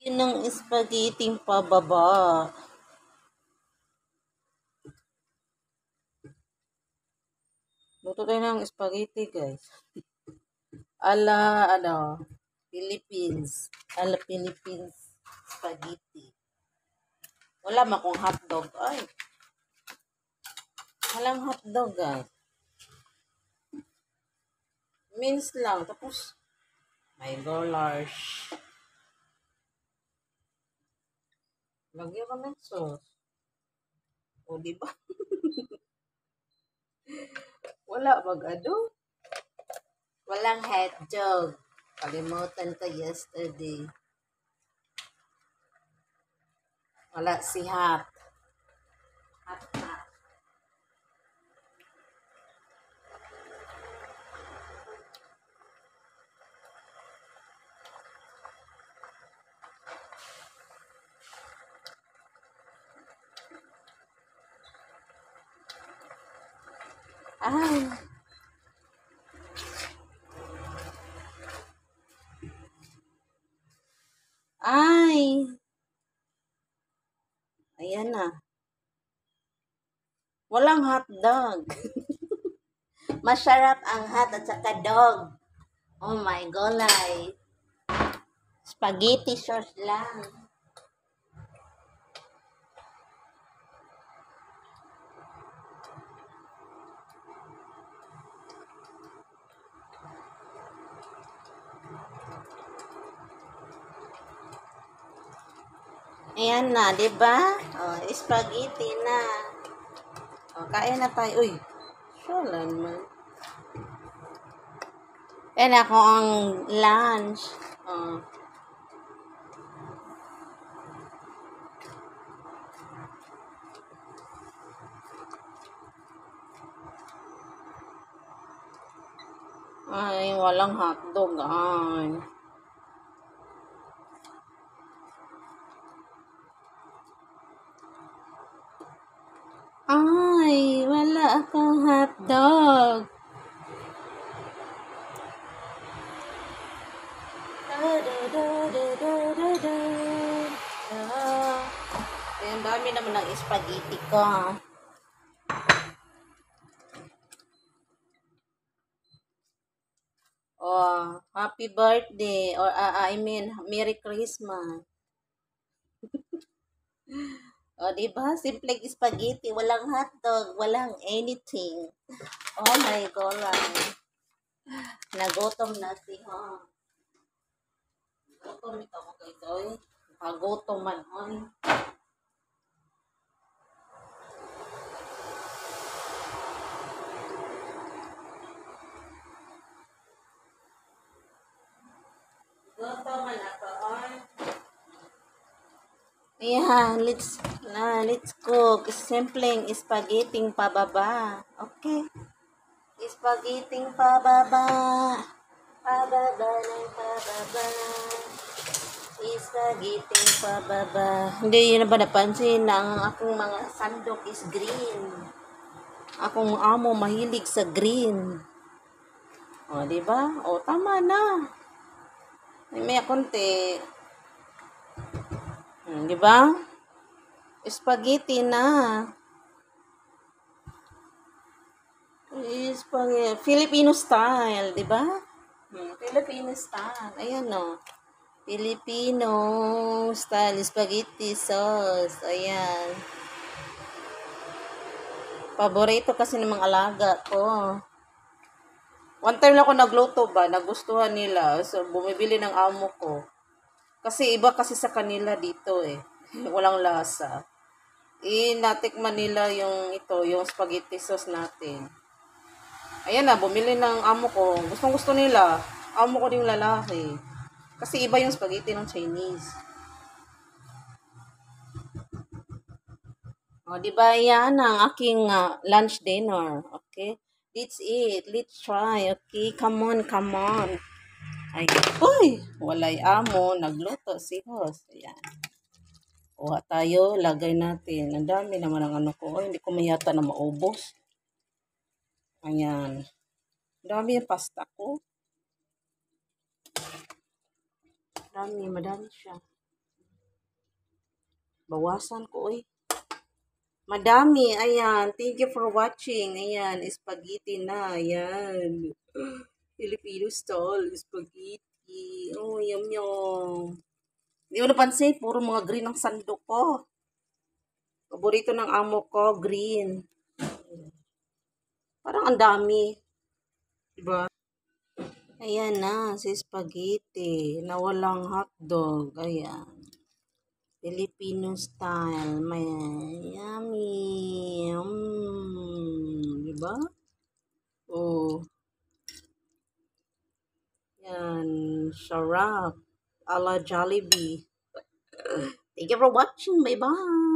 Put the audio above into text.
Yun ang spaghetti pababa. Luto tayo ng spaghetti, guys. Ala, Philippines. Ala, Philippines spaghetti. Wala makong hotdog. Ay, walang hotdog, guys. Mince lang. Tapos, may goulash. Lagyan ka ng sauce. O, diba? Wala mag-ano. Walang hotdog. Kalimutan ko yesterday. Wala si hot. Hot na. Ay. Ay. Ayan na. Walang hotdog. Masarap ang hot at saka dog. Oh my golay. Spaghetti sauce lang. Ayan na, di ba? Oh, spaghetti na. Oh, kain na tayo. Uy, shalan man. Ayan ako ang lunch. Oh. Ay, walang hotdog. Ay. Ay, wala akong hotdog. Ang dami naman ng spaghetti ko. Oh, happy birthday. Or, Merry Christmas. O, diba? Simple spaghetti. Walang hotdog. Walang anything. Oh my God. Nagutom na si ha. Gutom ito mo guys. Oy. Nagutom man. Oy. Gutom man ako. Oy. Ayan, let's cook. Simpleng spaghetti pababa. Okay. Spaghetti pababa. Pababa ng pababa. Spaghetti pababa. Hindi yun na ba napansin na ang aking mga sandok is green. Akong amo mahilig sa green. O, diba? O, tama na. May konti. Diba? Spaghetti na. Spaghetti. Filipino style, diba? Filipino style. Ayan o. Filipino style spaghetti sauce. Ayan. Paborito kasi ng mga alaga ko. One time lang ako nagluto ba, nagustuhan nila. So, bumibili ng amo ko. Kasi iba kasi sa kanila dito eh. Walang lasa. Natikman nila yung spaghetti sauce natin. Ayan na, bumili ng amo ko. Gustong gusto nila. Amo ko din lalaki. Kasi iba yung spaghetti ng Chinese. O, diba yan ang aking lunch dinner. Okay? Let's eat. Let's try. Okay? Come on, come on. Ay, uy! Walay amo. Nagluto si host. Ayan. Kuha tayo. Lagay natin. Ang dami naman ang ano ko. Ay, hindi ko mayata na maubos. Ayan. Ang dami yung pasta ko. Madami siya. Bawasan ko, eh. Madami. Ayan. Thank you for watching. Ayan. Spaghetti na. Ayan. Filipino style. Spaghetti. Oh, yum yum. Hindi mo napansin. Puro mga green ang sandok ko. Paborito ng amo ko, green. Parang ang dami. Diba? Ayan na. Si spaghetti. Na walang hotdog. Ayan. Filipino style. May yummy. Diba? Oh. Yan. Sarap. Ala Jollibee. Thank you for watching. Bye-bye.